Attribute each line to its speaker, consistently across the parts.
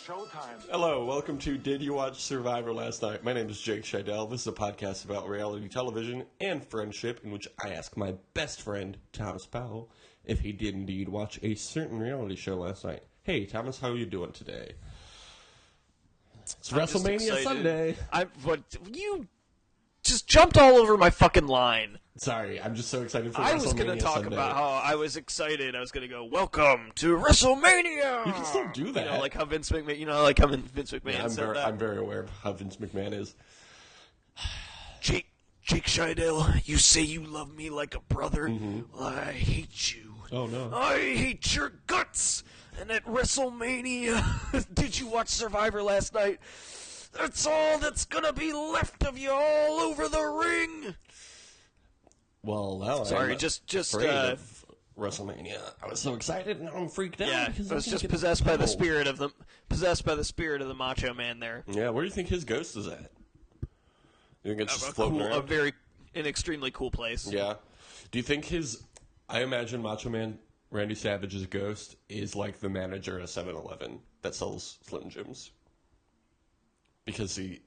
Speaker 1: Showtime.
Speaker 2: Hello, welcome to Did You Watch Survivor Last Night? My name is Jake Scheidel. This is a podcast about reality television and friendship in which I ask my best friend, Thomas Powell, if he did indeed watch a certain reality show last night. Hey, Thomas, how are you doing today? It's WrestleMania Sunday.
Speaker 3: You just jumped all over my fucking line.
Speaker 2: Sorry, I'm just so excited for WrestleMania
Speaker 3: I was going to talk
Speaker 2: Sunday.
Speaker 3: about how I was excited. I was going to go, "Welcome to WrestleMania."
Speaker 2: You can still do that.
Speaker 3: You know, like how Vince McMahon. Said that.
Speaker 2: I'm very aware of how Vince McMahon is.
Speaker 3: Jake Scheidel, you say you love me like a brother.
Speaker 2: Mm-hmm.
Speaker 3: Well, I hate you.
Speaker 2: Oh no!
Speaker 3: I hate your guts. And at WrestleMania, did you watch Survivor last night? That's all that's gonna be left of you all over the ring.
Speaker 2: Well, now
Speaker 3: Sorry,
Speaker 2: I'm
Speaker 3: just
Speaker 2: afraid of WrestleMania. I was so excited, and now I'm freaked out.
Speaker 3: Yeah,
Speaker 2: because
Speaker 3: I was just possessed by the spirit of the Macho Man there.
Speaker 2: Yeah, where do you think his ghost is at? You think it's just floating around?
Speaker 3: An extremly cool place.
Speaker 2: Yeah. Do you think I imagine Macho Man Randy Savage's ghost is like the manager at a 7-Eleven that sells Slim Jims. Because he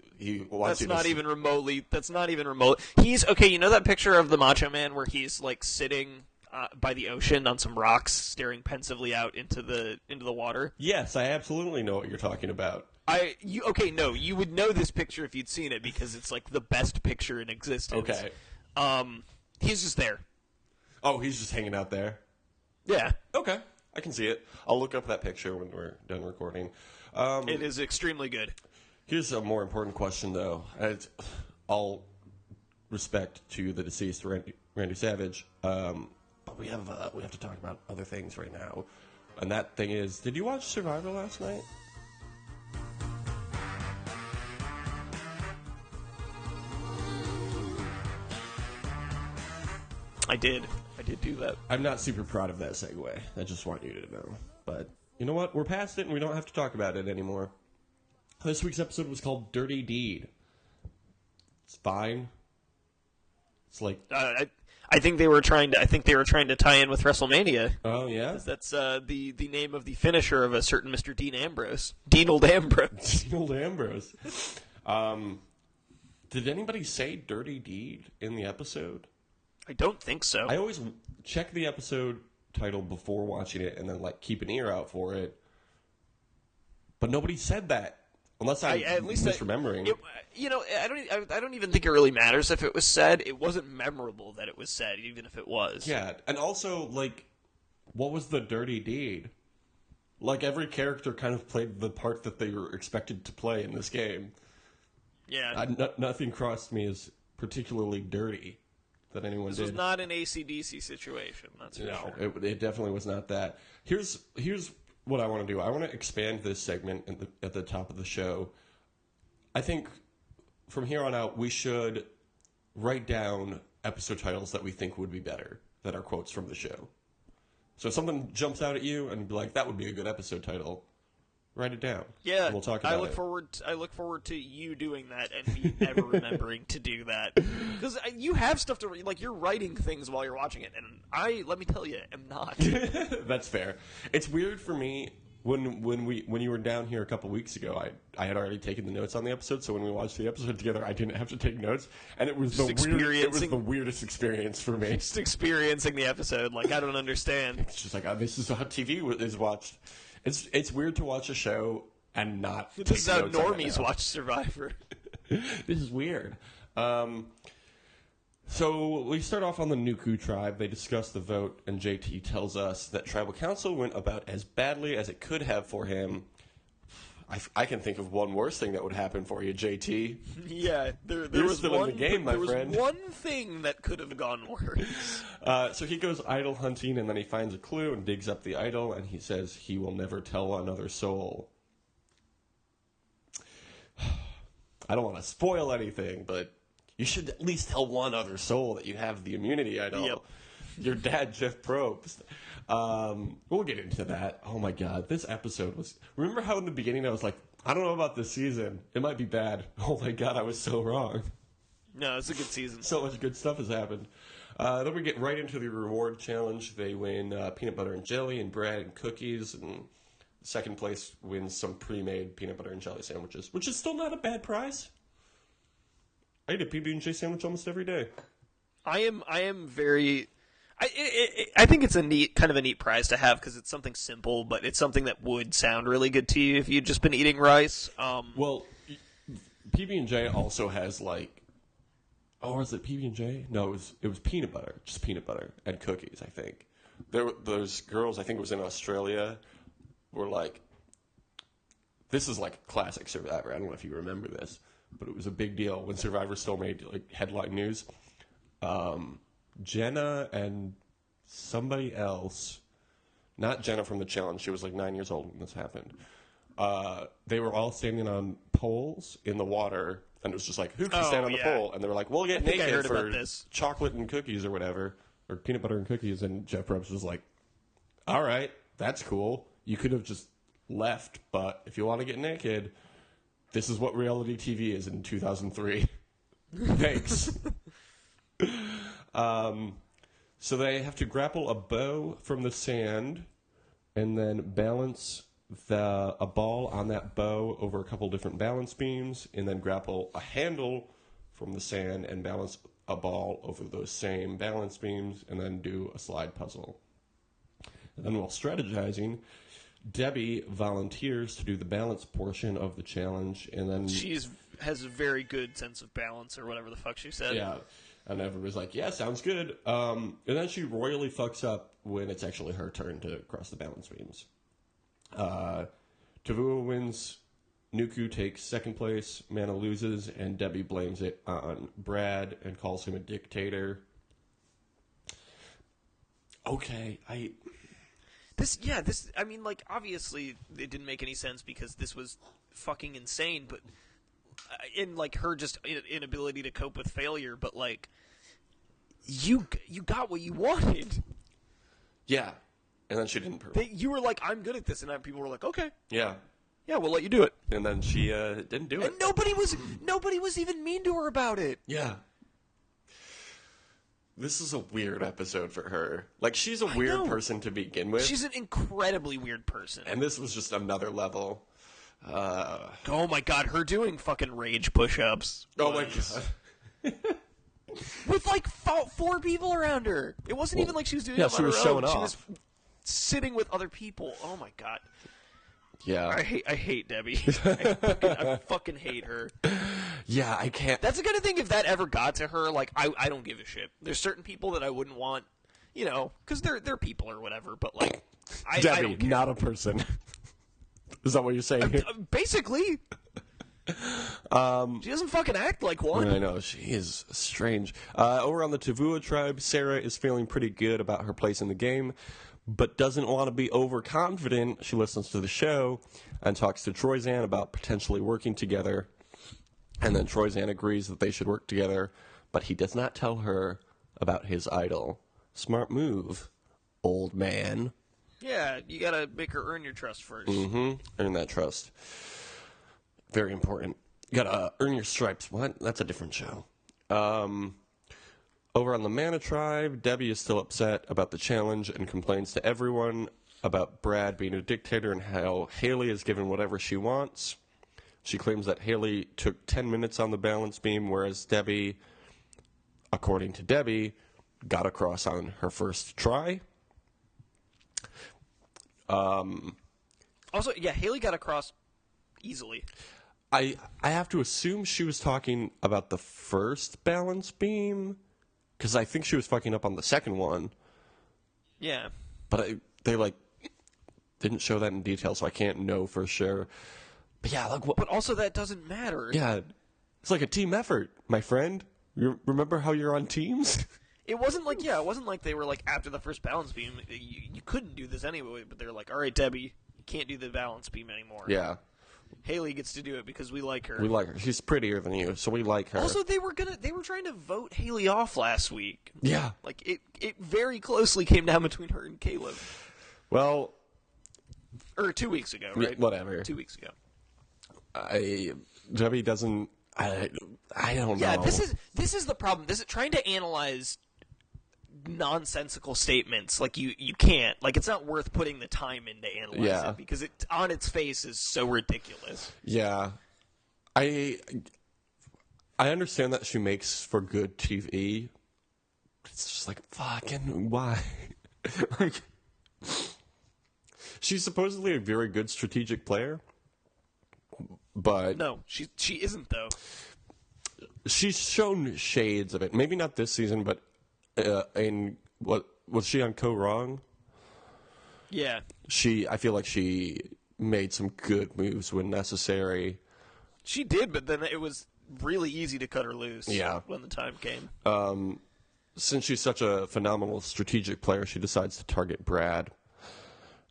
Speaker 2: wants
Speaker 3: That's not even remote. He's okay. You know that picture of the Macho Man where he's like sitting by the ocean on some rocks, staring pensively out into the water.
Speaker 2: Yes, I absolutely know what you're talking about.
Speaker 3: You would know this picture if you'd seen it because it's like the best picture in existence.
Speaker 2: Okay.
Speaker 3: He's just there.
Speaker 2: Oh, he's just hanging out there.
Speaker 3: Yeah.
Speaker 2: Okay, I can see it. I'll look up that picture when we're done recording.
Speaker 3: It is extremely good.
Speaker 2: Here's a more important question, though. All respect to the deceased Randy Savage, but we have to talk about other things right now. And that thing is, did you watch Survivor last night?
Speaker 3: I did do that.
Speaker 2: I'm not super proud of that segue. I just want you to know. But you know what? We're past it, and we don't have to talk about it anymore. This week's episode was called Dirty Deed. It's fine. It's like
Speaker 3: I think they were trying to tie in with WrestleMania.
Speaker 2: Oh yeah,
Speaker 3: that's the name of the finisher of a certain Mr. Dean Ambrose. Dean Ambrose.
Speaker 2: Dean Ambrose. Did anybody say Dirty Deed in the episode?
Speaker 3: I don't think so.
Speaker 2: I always check the episode title before watching it, and then like keep an ear out for it. But nobody said that. Unless I'm misremembering.
Speaker 3: I don't even think it really matters if it was said. It wasn't memorable that it was said, even if it was.
Speaker 2: Yeah, and also, like, what was the dirty deed? Like, every character kind of played the part that they were expected to play in this game.
Speaker 3: Yeah.
Speaker 2: Nothing crossed me as particularly dirty that anyone did.
Speaker 3: This was not an AC/DC situation, that's for sure.
Speaker 2: No, it definitely was not that. Here's what I want to do. I want to expand this segment at the top of the show. I think from here on out, we should write down episode titles that we think would be better, that are quotes from the show. So if something jumps out at you and be like, that would be a good episode title, write it down.
Speaker 3: Yeah,
Speaker 2: and we'll talk about it.
Speaker 3: I look forward to you doing that and me never remembering to do that. Because you have stuff to like. You're writing things while you're watching it, and let me tell you, am not.
Speaker 2: That's fair. It's weird for me when you were down here a couple weeks ago. I had already taken the notes on the episode, so when we watched the episode together, I didn't have to take notes, and it was the weirdest experience for me.
Speaker 3: Just experiencing the episode, like I don't understand.
Speaker 2: It's just like this is how TV is watched. It's weird to watch a show and not.
Speaker 3: This is how normies watch Survivor.
Speaker 2: This is weird. So we start off on the Nuku tribe. They discuss the vote, and JT tells us that tribal council went about as badly as it could have for him. I can think of one worse thing that would happen for you, JT.
Speaker 3: Yeah, there was
Speaker 2: still in the game, my friend.
Speaker 3: There was one thing that could have gone worse.
Speaker 2: So he goes idol hunting, and then he finds a clue and digs up the idol, and he says he will never tell another soul. I don't want to spoil anything, but you should at least tell one other soul that you have the immunity idol.
Speaker 3: Yep.
Speaker 2: Your dad, Jeff Probst. We'll get into that. Oh my god, this episode was... Remember how in the beginning I was like, I don't know about this season. It might be bad. Oh my god, I was so wrong.
Speaker 3: No, it's a good season.
Speaker 2: So much good stuff has happened. Then we get right into the reward challenge. They win peanut butter and jelly and bread and cookies, and second place wins some pre-made peanut butter and jelly sandwiches, which is still not a bad prize. I eat a PB&J sandwich almost every day.
Speaker 3: I am very. I think it's a neat prize to have because it's something simple, but it's something that would sound really good to you if you'd just been eating rice.
Speaker 2: Well, PB&J also has like, oh, was it PB&J? No, it was peanut butter, just peanut butter and cookies. I think those girls. I think it was in Australia. Were like, this is like a classic Survivor. I don't know if you remember this, but it was a big deal when Survivor still made like headline news. Jenna and somebody else, not Jenna from the challenge. She was like 9 years old when this happened. They were all standing on poles in the water, and it was just like, who can stand on the pole? And they were like, we'll get naked for chocolate and cookies or whatever, or peanut butter and cookies. And Jeff Probst was like, all right, that's cool. You could have just left, but if you want to get naked, this is what reality TV is in 2003. Thanks. So they have to grapple a bow from the sand and then balance a ball on that bow over a couple different balance beams, and then grapple a handle from the sand and balance a ball over those same balance beams, and then do a slide puzzle. And then while strategizing, Debbie volunteers to do the balance portion of the challenge, and then
Speaker 3: has a very good sense of balance, or whatever the fuck she said.
Speaker 2: Yeah, and everybody's like, "Yeah, sounds good." And then she royally fucks up when it's actually her turn to cross the balance beams. Tavua wins. Nuku takes second place. Mana loses, and Debbie blames it on Brad and calls him a dictator. Okay,
Speaker 3: I mean, like, obviously it didn't make any sense because this was fucking insane, but in, like, her just inability to cope with failure, but, like, you got what you wanted.
Speaker 2: Yeah, and then she didn't prove it.
Speaker 3: You were like, I'm good at this, and people were like, okay.
Speaker 2: Yeah,
Speaker 3: we'll let you do it.
Speaker 2: And then she didn't do it.
Speaker 3: And nobody was even mean to her about it.
Speaker 2: Yeah. This is a weird episode for her. Like, she's a weird person to begin with.
Speaker 3: She's an incredibly weird person.
Speaker 2: And this was just another level.
Speaker 3: Oh my god, her doing fucking rage push-ups.
Speaker 2: Oh my god.
Speaker 3: With like 4 people around her. It wasn't even like she was doing it on her own.
Speaker 2: Yeah, she was showing off.
Speaker 3: She was sitting with other people. Oh my god.
Speaker 2: Yeah.
Speaker 3: I hate Debbie. I fucking hate her.
Speaker 2: Yeah, I can't.
Speaker 3: That's the kind of thing, if that ever got to her, like, I don't give a shit. There's certain people that I wouldn't want, you know, because they're people or whatever, but, like,
Speaker 2: Debbie,
Speaker 3: I don't care.
Speaker 2: not a person. Is that what you're saying?
Speaker 3: Basically. She doesn't fucking act like one.
Speaker 2: I know, she is strange. Over on the Tavua tribe, Sarah is feeling pretty good about her place in the game, but doesn't want to be overconfident. She listens to the show and talks to Troyzan about potentially working together. And then Troyzan agrees that they should work together, but he does not tell her about his idol. Smart move, old man.
Speaker 3: Yeah, you gotta make her earn your trust first.
Speaker 2: Mm-hmm. Earn that trust. Very important. You gotta earn your stripes. What? That's a different show. Over on the Mana tribe, Debbie is still upset about the challenge and complains to everyone about Brad being a dictator and how Haley is given whatever she wants. She claims that Haley took 10 minutes on the balance beam, whereas Debbie, according to Debbie, got across on her first try.
Speaker 3: Also, yeah, Haley got across easily.
Speaker 2: I have to assume she was talking about the first balance beam, because I think she was fucking up on the second one.
Speaker 3: Yeah.
Speaker 2: But they, like, didn't show that in detail, so I can't know for sure. But yeah, like,
Speaker 3: but also that doesn't matter.
Speaker 2: Yeah, it's like a team effort, my friend. You remember how you're on teams?
Speaker 3: It wasn't like they were like, after the first balance beam, you couldn't do this anyway, but they're like, all right, Debbie, you can't do the balance beam anymore.
Speaker 2: Yeah.
Speaker 3: Haley gets to do it because we like her.
Speaker 2: We like her. She's prettier than you, so we like her.
Speaker 3: Also, they were trying to vote Haley off last week.
Speaker 2: Yeah.
Speaker 3: Like, it very closely came down between her and Caleb.
Speaker 2: Well.
Speaker 3: Or 2 weeks ago, right?
Speaker 2: Whatever.
Speaker 3: 2 weeks ago.
Speaker 2: Debbie doesn't. I don't know.
Speaker 3: Yeah, this is the problem. Trying to analyze nonsensical statements. Like, you can't. Like, it's not worth putting the time in to analyze it, because it, on its face, is so ridiculous.
Speaker 2: Yeah. I understand that she makes for good TV. It's just like, fucking, why? Like, she's supposedly a very good strategic player, but...
Speaker 3: No, she isn't, though.
Speaker 2: She's shown shades of it. Maybe not this season, but in what was she on Co Wrong?
Speaker 3: Yeah.
Speaker 2: I feel like she made some good moves when necessary.
Speaker 3: She did, but then it was really easy to cut her loose.
Speaker 2: Yeah.
Speaker 3: When the time came.
Speaker 2: Since she's such a phenomenal strategic player, she decides to target Brad.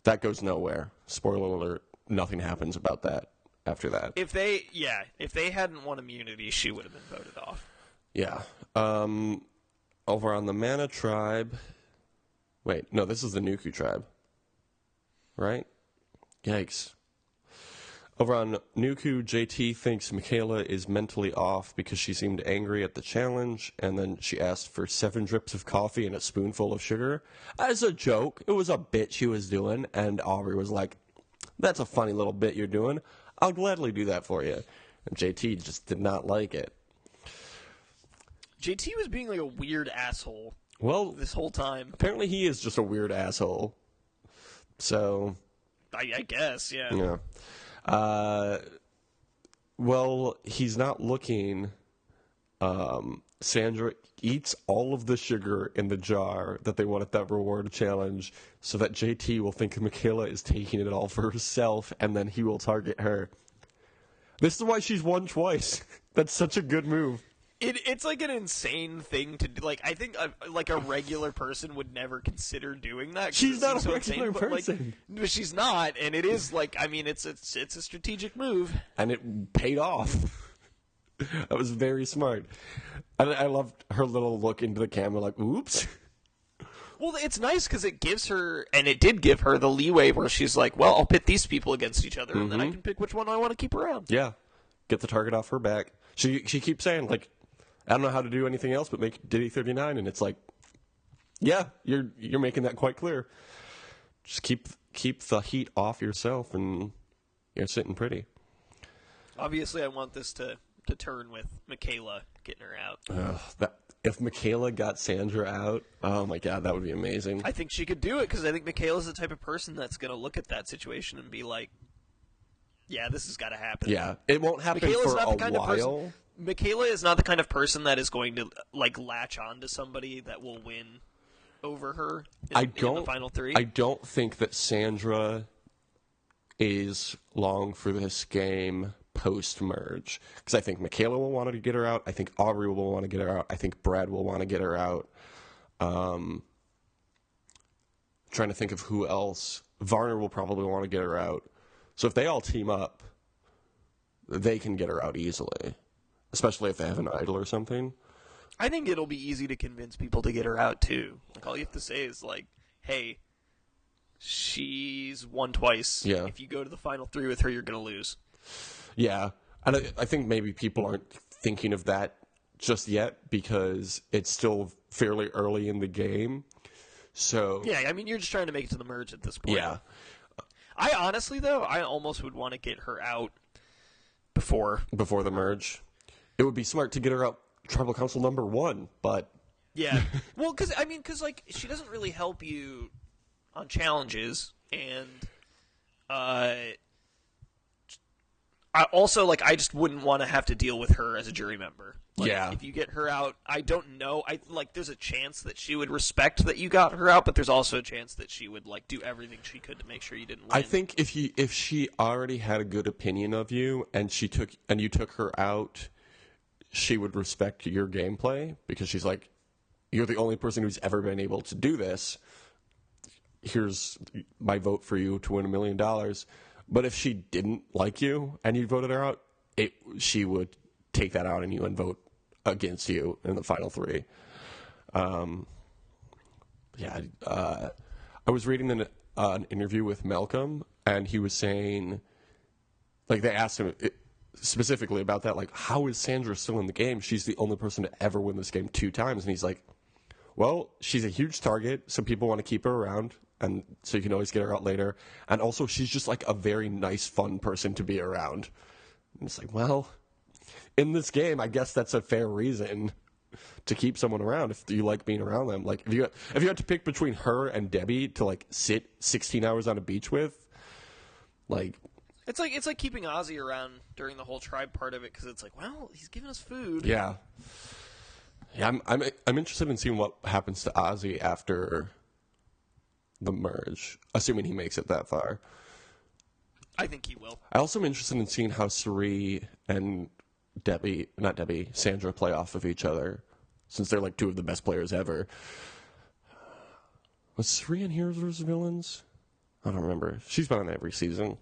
Speaker 2: That goes nowhere. Spoiler alert, nothing happens about that after that.
Speaker 3: If they hadn't won immunity, she would have been voted off.
Speaker 2: Yeah. Over on the Mana tribe. Wait, no, this is the Nuku tribe. Right? Yikes. Over on Nuku, JT thinks Michaela is mentally off because she seemed angry at the challenge, and then she asked for 7 drips of coffee and a spoonful of sugar. As a joke, it was a bit she was doing, and Aubrey was like, that's a funny little bit you're doing. I'll gladly do that for you. And JT just did not like it.
Speaker 3: JT was being like a weird asshole.
Speaker 2: Well,
Speaker 3: this whole time.
Speaker 2: Apparently he is just a weird asshole. So...
Speaker 3: I guess, yeah.
Speaker 2: Yeah. Well, he's not looking. Sandra eats all of the sugar in the jar that they want at that reward challenge so that JT will think Michaela is taking it all for herself, and then he will target her. This is why she's won twice. That's such a good move.
Speaker 3: It's like an insane thing to do. Like, I think a regular person would never consider doing that.
Speaker 2: She's not a
Speaker 3: regular
Speaker 2: person.
Speaker 3: But she's not, and it is like, I mean, it's a strategic move.
Speaker 2: And it paid off. That was very smart. And I loved her little look into the camera like, oops.
Speaker 3: Well, it's nice because it gives her, and it did give her the leeway where she's like, well, I'll pit these people against each other, and then I can pick which one I want to keep around.
Speaker 2: Yeah. Get the target off her back. She keeps saying, like, I don't know how to do anything else but make Diddy 39, and it's like, yeah, you're making that quite clear. Just keep the heat off yourself, and you're sitting pretty.
Speaker 3: Obviously, I want this to turn with Michaela getting her out.
Speaker 2: If Michaela got Sandra out, oh my god, that would be amazing.
Speaker 3: I think she could do it, because I think Michaela's the type of person that's going to look at that situation and be like, yeah, this has got to happen.
Speaker 2: Yeah, it won't happen for a while.
Speaker 3: Michaela is not the kind of person that is going to like latch on to somebody that will win over her in the final 3.
Speaker 2: I don't think that Sandra is long for this game post-merge. Because I think Michaela will want to get her out. I think Aubrey will want to get her out. I think Brad will want to get her out. Trying to think of who else. Varner will probably want to get her out. So if they all team up, they can get her out easily. Especially if they have an idol or something.
Speaker 3: I think it'll be easy to convince people to get her out, too. Like, all you have to say is, like, hey, she's won twice.
Speaker 2: Yeah.
Speaker 3: If you go to the final 3 with her, you're going to lose.
Speaker 2: Yeah. And I think maybe people aren't thinking of that just yet because it's still fairly early in the game. So
Speaker 3: yeah, I mean, you're just trying to make it to the merge at this point.
Speaker 2: Yeah.
Speaker 3: I honestly, though, I almost would want to get her out before
Speaker 2: the merge. It would be smart to get her out Tribal Council number 1, but...
Speaker 3: Yeah. Well, because like, she doesn't really help you on challenges, and I also, like, I just wouldn't want to have to deal with her as a jury member. Like,
Speaker 2: yeah.
Speaker 3: If you get her out, I don't know. There's a chance that she would respect that you got her out, but there's also a chance that she would, like, do everything she could to make sure you didn't win.
Speaker 2: I think if she already had a good opinion of you, and you took her out... she would respect your gameplay because she's like, you're the only person who's ever been able to do this. Here's my vote for you to win $1 million. But if she didn't like you and you voted her out, she would take that out on you and vote against you in the final 3. I was reading an interview with Malcolm, and he was saying, like, they asked him... specifically about that, like, how is Sandra still in the game? She's the only person to ever win this game 2 times. And he's like, well, she's a huge target, so people want to keep her around, and so you can always get her out later. And also, she's just like a very nice, fun person to be around. And it's like, well, in this game, I guess that's a fair reason to keep someone around if you like being around them. Like, if you had to pick between her and Debbie to like sit 16 hours on a beach with, like.
Speaker 3: It's like keeping Ozzy around during the whole tribe part of it, because it's like, well, he's giving us food.
Speaker 2: Yeah. Yeah, I'm interested in seeing what happens to Ozzy after the merge, assuming he makes it that far.
Speaker 3: I think he will.
Speaker 2: I also am interested in seeing how Suri and Sandra play off of each other, since they're like two of the best players ever. Was Suri in Heroes vs. Villains? I don't remember. She's been on every season.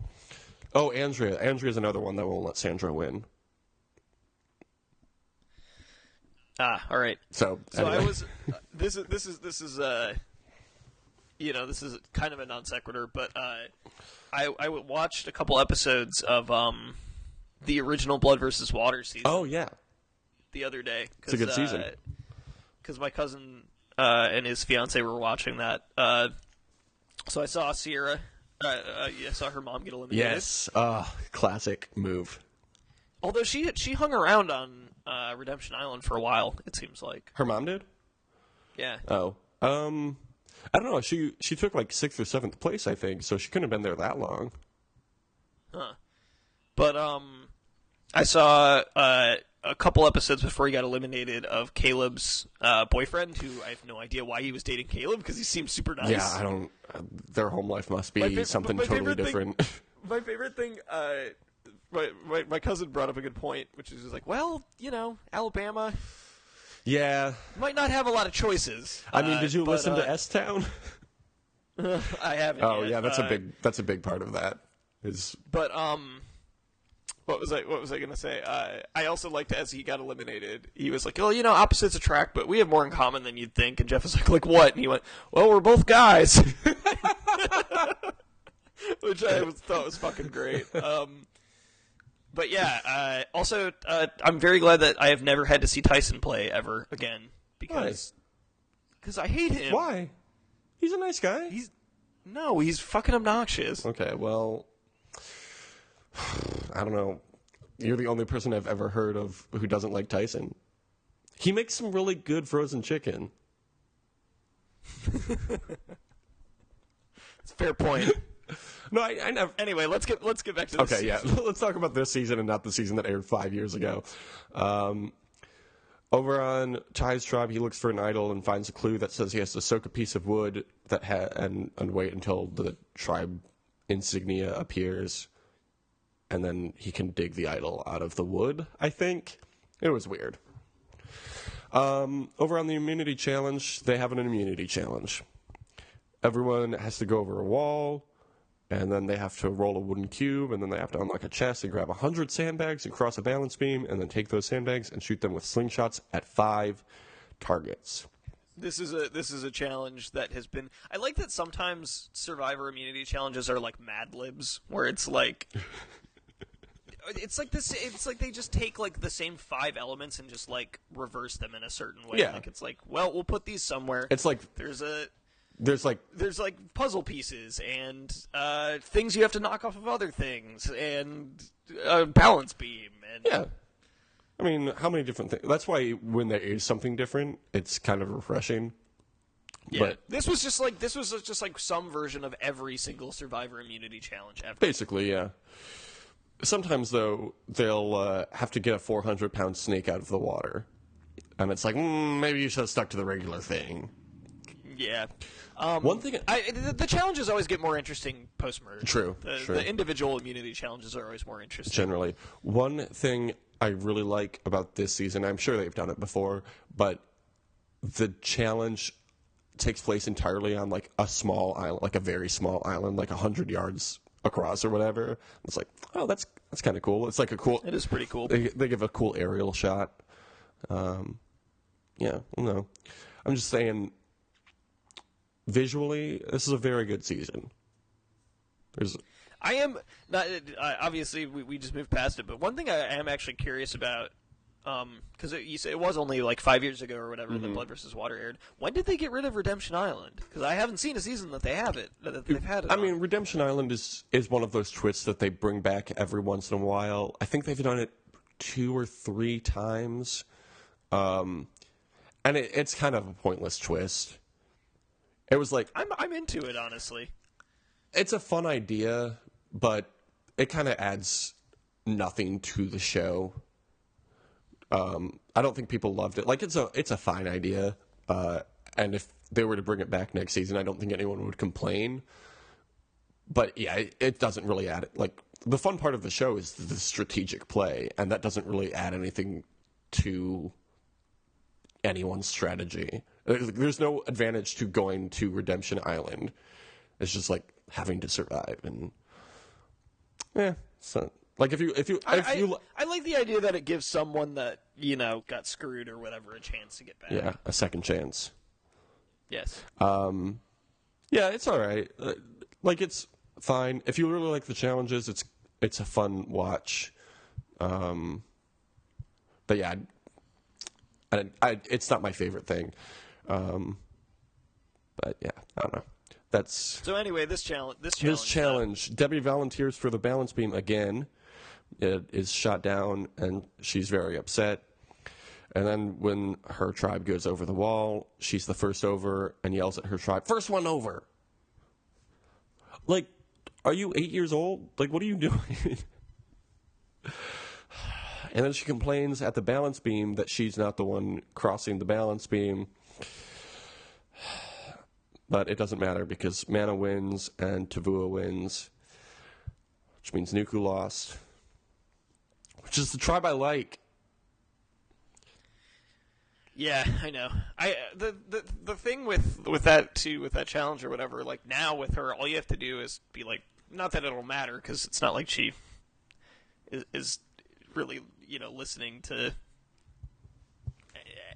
Speaker 2: Oh, Andrea. Andrea's another one that won't let Sandra win.
Speaker 3: All right.
Speaker 2: So anyway.
Speaker 3: I was. This is this is kind of a non sequitur, but I watched a couple episodes of the original Blood versus Water season.
Speaker 2: Oh yeah.
Speaker 3: The other day.
Speaker 2: It's a good season.
Speaker 3: Because my cousin and his fiance were watching that. So I saw Sierra. I saw her mom get eliminated.
Speaker 2: Yes. Classic move.
Speaker 3: Although she hung around on Redemption Island for a while, it seems like.
Speaker 2: Her mom did?
Speaker 3: Yeah.
Speaker 2: Oh. I don't know. She took like 6th or 7th place, I think, so she couldn't have been there that long.
Speaker 3: Huh. But I saw a couple episodes before he got eliminated of Caleb's boyfriend, who I have no idea why he was dating Caleb, because he seems super nice.
Speaker 2: Yeah, I don't. Their home life must be something totally different.
Speaker 3: My favorite thing. My cousin brought up a good point, which is just like, well, Alabama.
Speaker 2: Yeah.
Speaker 3: Might not have a lot of choices.
Speaker 2: I mean, did you listen to S-Town?
Speaker 3: I haven't.
Speaker 2: Oh
Speaker 3: yet.
Speaker 2: yeah, that's a big part of that.
Speaker 3: But what was I gonna say? I also liked as he got eliminated. He was like, "Oh, opposites attract, but we have more in common than you'd think." And Jeff was like, "What?" And he went, "Well, we're both guys," which I thought was fucking great. But yeah, also I'm very glad that I have never had to see Tyson play ever again, because I hate him.
Speaker 2: Why? He's a nice guy.
Speaker 3: He's fucking obnoxious.
Speaker 2: Okay, well, I don't know. You're the only person I've ever heard of who doesn't like Tyson. He makes some really good frozen chicken.
Speaker 3: It's a fair point.
Speaker 2: No, I never.
Speaker 3: Anyway, let's get back to this season.
Speaker 2: Yeah. Let's talk about this season and not the season that aired 5 years ago. Over on Chai's tribe, he looks for an idol and finds a clue that says he has to soak a piece of wood and wait until the tribe insignia appears, and then he can dig the idol out of the wood. I think it was weird. Over on the immunity challenge, they have an immunity challenge. Everyone has to go over a wall, and then they have to roll a wooden cube, and then they have to unlock a chest and grab 100 sandbags and cross a balance beam, and then take those sandbags and shoot them with slingshots at 5 targets.
Speaker 3: This is a challenge that has been. I like that sometimes Survivor immunity challenges are like Mad Libs, where it's like. It's like this. It's like they just take like the same 5 elements and just like reverse them in a certain way.
Speaker 2: Yeah.
Speaker 3: Like it's like, well, we'll put these somewhere.
Speaker 2: It's like there's like
Speaker 3: puzzle pieces and things you have to knock off of other things and a balance beam and
Speaker 2: yeah. I mean, how many different things? That's why when there is something different, it's kind of refreshing.
Speaker 3: Yeah,
Speaker 2: but
Speaker 3: this was just like some version of every single Survivor immunity challenge ever.
Speaker 2: Basically, yeah. Sometimes though, they'll have to get a 400-pound snake out of the water, and it's like maybe you should have stuck to the regular thing.
Speaker 3: Yeah.
Speaker 2: One thing,
Speaker 3: the challenges always get more interesting post-merge.
Speaker 2: True.
Speaker 3: The individual immunity challenges are always more interesting.
Speaker 2: Generally, one thing I really like about this season, I'm sure they've done it before, but the challenge takes place entirely on like a small island, like a very small island, like 100 yards across or whatever. It's like, oh, that's kind of cool. It's like a cool.
Speaker 3: It is pretty cool.
Speaker 2: They give a cool aerial shot. Yeah, no, I'm just saying. Visually, this is a very good season.
Speaker 3: I am not obviously we just moved past it, but one thing I am actually curious about because you say it was only like 5 years ago or whatever that Blood versus Water aired. When did they get rid of Redemption Island? Because I haven't seen a season that they have it that they've had it.
Speaker 2: I mean, Redemption Island is one of those twists that they bring back every once in a while. I think they've done it 2 or 3 times, and it's kind of a pointless twist. It was like
Speaker 3: I'm into it, honestly.
Speaker 2: It's a fun idea, but it kind of adds nothing to the show. I don't think people loved it. Like, it's a fine idea, and if they were to bring it back next season, I don't think anyone would complain. But yeah, it doesn't really add it. Like, the fun part of the show is the strategic play, and that doesn't really add anything to anyone's strategy. There's no advantage to going to Redemption Island. It's just like having to survive, and so. Like
Speaker 3: I like the idea that it gives someone that got screwed or whatever a chance to get back.
Speaker 2: Yeah, a second chance.
Speaker 3: Yes.
Speaker 2: Yeah, it's all right. Like, it's fine if you really like the challenges. It's a fun watch. But yeah, it's not my favorite thing. But yeah, I don't know.
Speaker 3: So anyway, this challenge.
Speaker 2: Debbie volunteers for the balance beam again. It is shot down, and she's very upset. And then when her tribe goes over the wall, she's the first over and yells at her tribe, "First one over!" Like, are you 8 years old? Like, what are you doing? And then she complains at the balance beam that she's not the one crossing the balance beam. But it doesn't matter because Mana wins and Tavua wins, which means Nuku lost, which is the tribe I like.
Speaker 3: Yeah, I know. The thing with that too, with that challenge or whatever, like now with her, all you have to do is be like, not that it'll matter because it's not like she is really listening to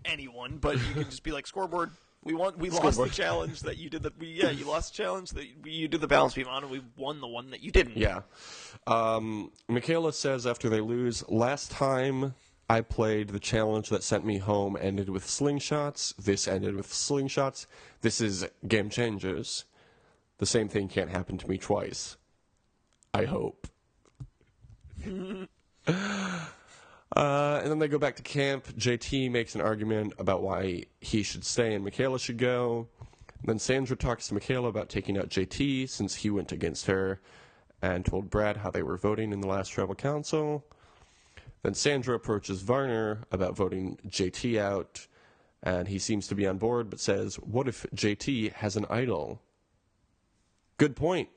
Speaker 3: anyone, but you can just be like, scoreboard. We lost the challenge that you did. You lost the challenge that you did the balance beam on, and we won the one that you didn't.
Speaker 2: Yeah. Michaela says after they lose, last time I played, the challenge that sent me home ended with slingshots. This ended with slingshots. This is Game Changers. The same thing can't happen to me twice. I hope. And then they go back to camp. JT makes an argument about why he should stay and Michaela should go. And then Sandra talks to Michaela about taking out JT since he went against her and told Brad how they were voting in the last tribal council. Then Sandra approaches Varner about voting JT out, and he seems to be on board but says, what if JT has an idol? Good point.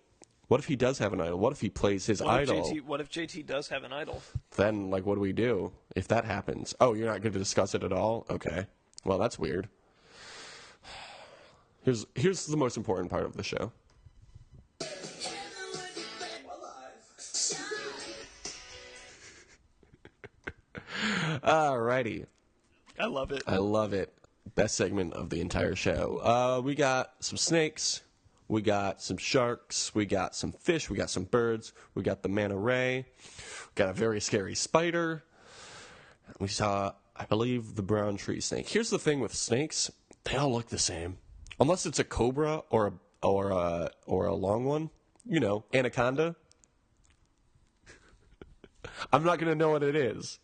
Speaker 2: What if he does have an idol? What if he plays his idol?
Speaker 3: What if JT does have an idol?
Speaker 2: Then, what do we do if that happens? Oh, you're not going to discuss it at all? Okay. Well, that's weird. Here's the most important part of the show. Alrighty.
Speaker 3: I love it.
Speaker 2: I love it. Best segment of the entire show. We got some snakes. We got some sharks, we got some fish, we got some birds, we got the manta ray, we got a very scary spider. We saw, I believe, the brown tree snake. Here's the thing with snakes, they all look the same. Unless it's a cobra or a long one, anaconda. I'm not going to know what it is.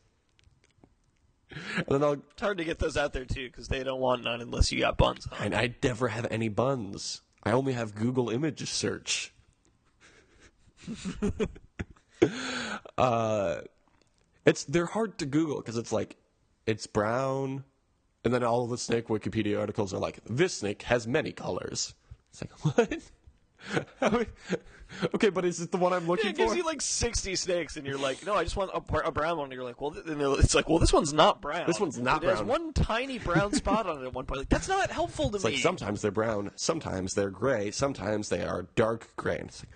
Speaker 2: And then
Speaker 3: it's hard to get those out there, too, because they don't want none unless you got buns.
Speaker 2: And I never have any buns. I only have Google image search. They're hard to Google because it's brown, and then all of the snake Wikipedia articles are like, this snake has many colors. It's like, what? Okay, but is it the one I'm looking for?
Speaker 3: It gives you 60 snakes, and you're like, no, I just want a brown one. And you're like, well, it's like, well, this one's not brown.
Speaker 2: This one's not
Speaker 3: brown. There's one tiny brown spot on it at one point. Like, that's not helpful to me.
Speaker 2: Like, sometimes they're brown, sometimes they're gray, sometimes they are dark gray. And it's like,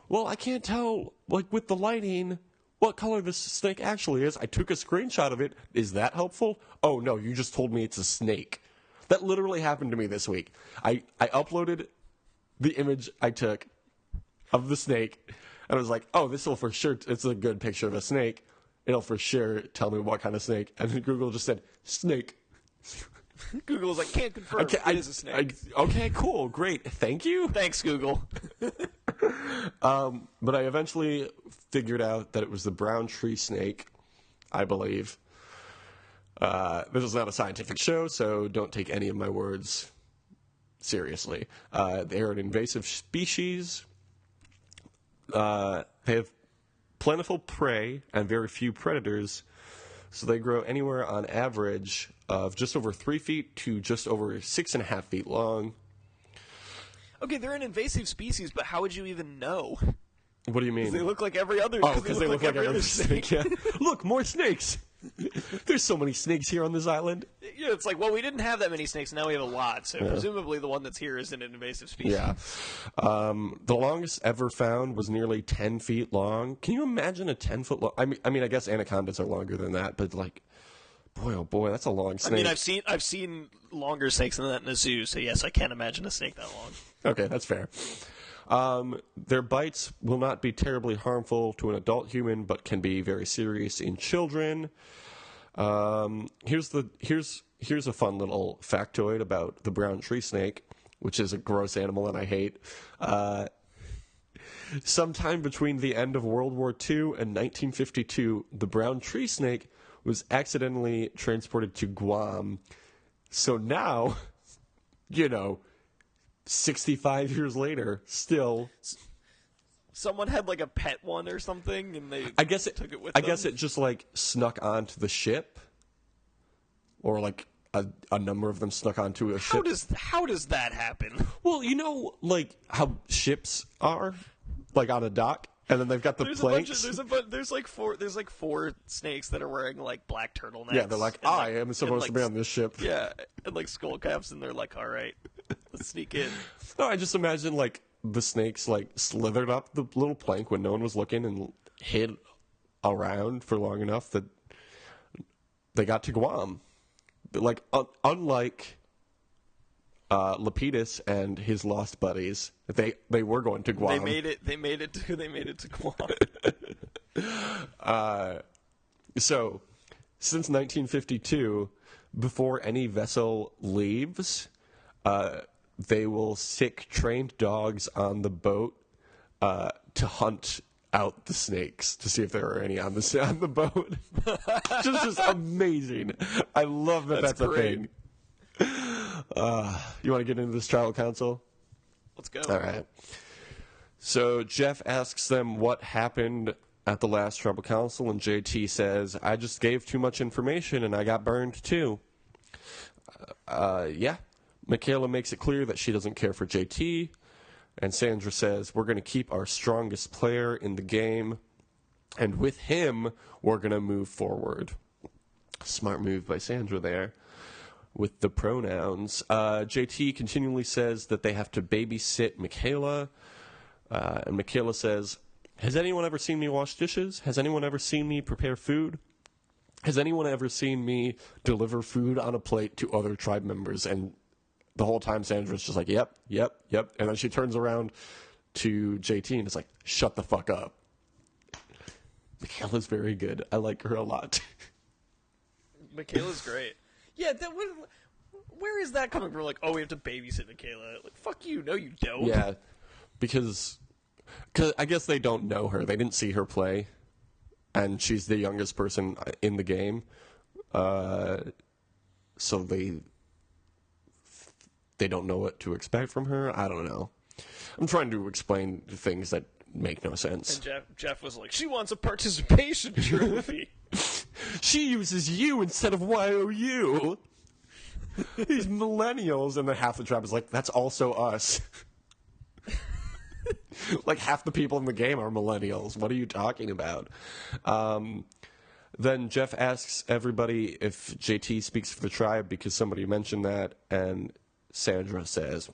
Speaker 2: well, I can't tell, with the lighting, what color this snake actually is. I took a screenshot of it. Is that helpful? Oh, no, you just told me it's a snake. That literally happened to me this week. I uploaded the image I took of the snake, and I was like, oh, this will for sure, it's a good picture of a snake. it'll for sure tell me what kind of snake. And then Google just said, snake.
Speaker 3: Google's like, can't confirm.
Speaker 2: Okay,
Speaker 3: it is a snake.
Speaker 2: Okay, cool, great, thank you.
Speaker 3: Thanks, Google.
Speaker 2: But I eventually figured out that it was the brown tree snake, I believe. This is not a scientific show, so don't take any of my words seriously. They're an invasive species. They have plentiful prey and very few predators, so they grow anywhere on average of just over 3 feet to just over 6.5 feet long.
Speaker 3: Okay, they're an invasive species, but how would you even know?
Speaker 2: What do you mean?
Speaker 3: They look like every other.
Speaker 2: Oh, because they look like
Speaker 3: every
Speaker 2: every
Speaker 3: other
Speaker 2: snake. Yeah. Look, more snakes. There's so many snakes here on this island.
Speaker 3: Yeah, it's like, well, we didn't have that many snakes, now we have a lot, so presumably the one that's here is an invasive species.
Speaker 2: Yeah. The longest ever found was nearly 10 feet long. Can you imagine a 10-foot long? I mean, I guess anacondas are longer than that, but like, boy, oh boy, that's a long snake.
Speaker 3: I mean, I've seen longer snakes than that in a zoo, so yes, I can't imagine a snake that long.
Speaker 2: Okay, that's fair. Their bites will not be terribly harmful to an adult human, but can be very serious in children. Here's a fun little factoid about the brown tree snake, which is a gross animal and I hate. Sometime between the end of World War II and 1952, the brown tree snake was accidentally transported to Guam. So now, 65 years later, still,
Speaker 3: someone had like a pet one or something, and they
Speaker 2: took it with them. I guess it just like snuck onto the ship, or like a number of them snuck onto a ship.
Speaker 3: How does that happen?
Speaker 2: Well, like how ships are, like on a dock, and then they've got the planks.
Speaker 3: There's like four snakes that are wearing like black turtletnecks.
Speaker 2: Yeah, they're like, I am supposed to be on this ship.
Speaker 3: Yeah, and like skull caps, and they're like, all right, let's sneak in.
Speaker 2: No, I just imagine like the snakes like slithered up the little plank when no one was looking and hid around for long enough that they got to Guam. Like unlike Lapidus and his lost buddies, they were going to Guam.
Speaker 3: They made it to Guam.
Speaker 2: So, since 1952, before any vessel leaves, they will sick trained dogs on the boat to hunt out the snakes to see if there are any on the boat. just amazing. I love that's a thing. You want to get into this tribal council?
Speaker 3: Let's go.
Speaker 2: All right. So Jeff asks them what happened at the last tribal council, and JT says, I just gave too much information and I got burned too. Yeah. Michaela makes it clear that she doesn't care for JT, and Sandra says, we're going to keep our strongest player in the game, and with him, we're going to move forward. Smart move by Sandra there with the pronouns. JT continually says that they have to babysit Michaela, and Michaela says, has anyone ever seen me wash dishes? Has anyone ever seen me prepare food? Has anyone ever seen me deliver food on a plate to other tribe members? And the whole time Sandra's just like, yep. And then she turns around to JT and is like, shut the fuck up. Michaela's very good. I like her a lot.
Speaker 3: Michaela's great. Yeah, where is that coming from? Like, oh, we have to babysit Michaela. Like, fuck you. No, you don't.
Speaker 2: Yeah, because I guess they don't know her. They didn't see her play. And she's the youngest person in the game. So they don't know what to expect from her. I don't know. I'm trying to explain things that make no sense.
Speaker 3: And Jeff was like, she wants a participation trophy.
Speaker 2: She uses you instead of YOU. These millennials, and then half the tribe is like, that's also us. Like half the people in the game are millennials. What are you talking about? Then Jeff asks everybody if JT speaks for the tribe because somebody mentioned that, and Sandra says,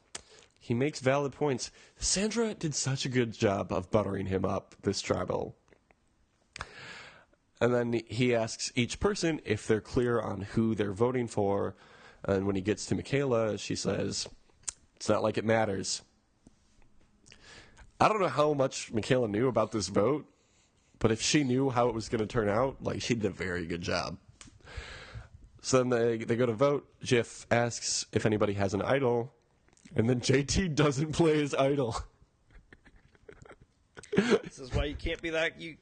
Speaker 2: he makes valid points. Sandra did such a good job of buttering him up, this tribal. And then he asks each person if they're clear on who they're voting for, and when he gets to Michaela, she says, it's not like it matters. I don't know how much Michaela knew about this vote, But if she knew how it was going to turn out, like, she did a very good job. So then they go to vote. Jeff asks if anybody has an idol, and then JT doesn't play his idol.
Speaker 3: This is why you can't be that. He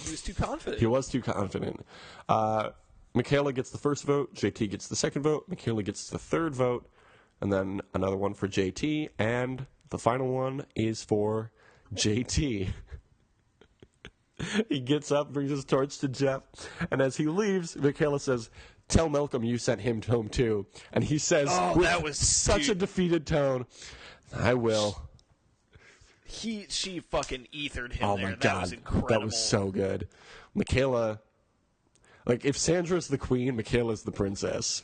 Speaker 3: was too confident.
Speaker 2: He was too confident. Michaela gets the first vote. JT gets the second vote. Michaela gets the third vote. And then another one for JT. And the final one is for JT. He gets up, brings his torch to Jeff. And as he leaves, Michaela says, "Tell Malcolm you sent him home too." And he says,
Speaker 3: that was
Speaker 2: such a defeated tone, "I will."
Speaker 3: She fucking ethered him.
Speaker 2: Oh
Speaker 3: there.
Speaker 2: my
Speaker 3: That
Speaker 2: god,
Speaker 3: was incredible.
Speaker 2: that was so good. Michaela, like, if Sandra's the queen, Michaela's the princess.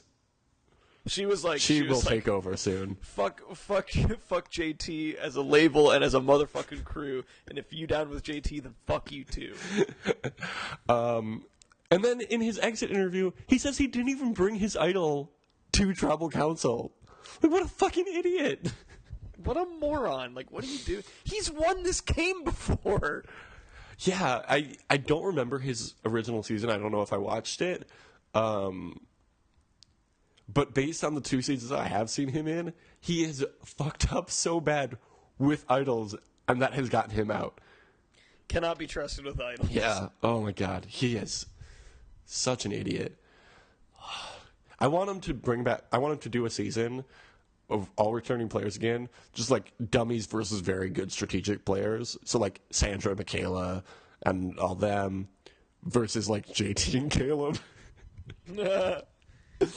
Speaker 3: She was like,
Speaker 2: She will
Speaker 3: was like,
Speaker 2: take over soon.
Speaker 3: fuck JT as a label and as a motherfucking crew. And if you down with JT, then fuck you too.
Speaker 2: And then in his exit interview, he says he didn't even bring his idol to tribal council. Like, what a fucking idiot.
Speaker 3: What a moron. Like, what do you do? He's won this game before.
Speaker 2: Yeah, I don't remember his original season. I don't know if I watched it. But based on the 2 seasons I have seen him in, he is fucked up so bad with idols, and that has gotten him out.
Speaker 3: Cannot be trusted with idols.
Speaker 2: Yeah. Oh my god. He is such an idiot. I want him to do a season of all returning players again, just like dummies versus very good strategic players. So like Sandra, Michaela, and all them versus like JT and Caleb.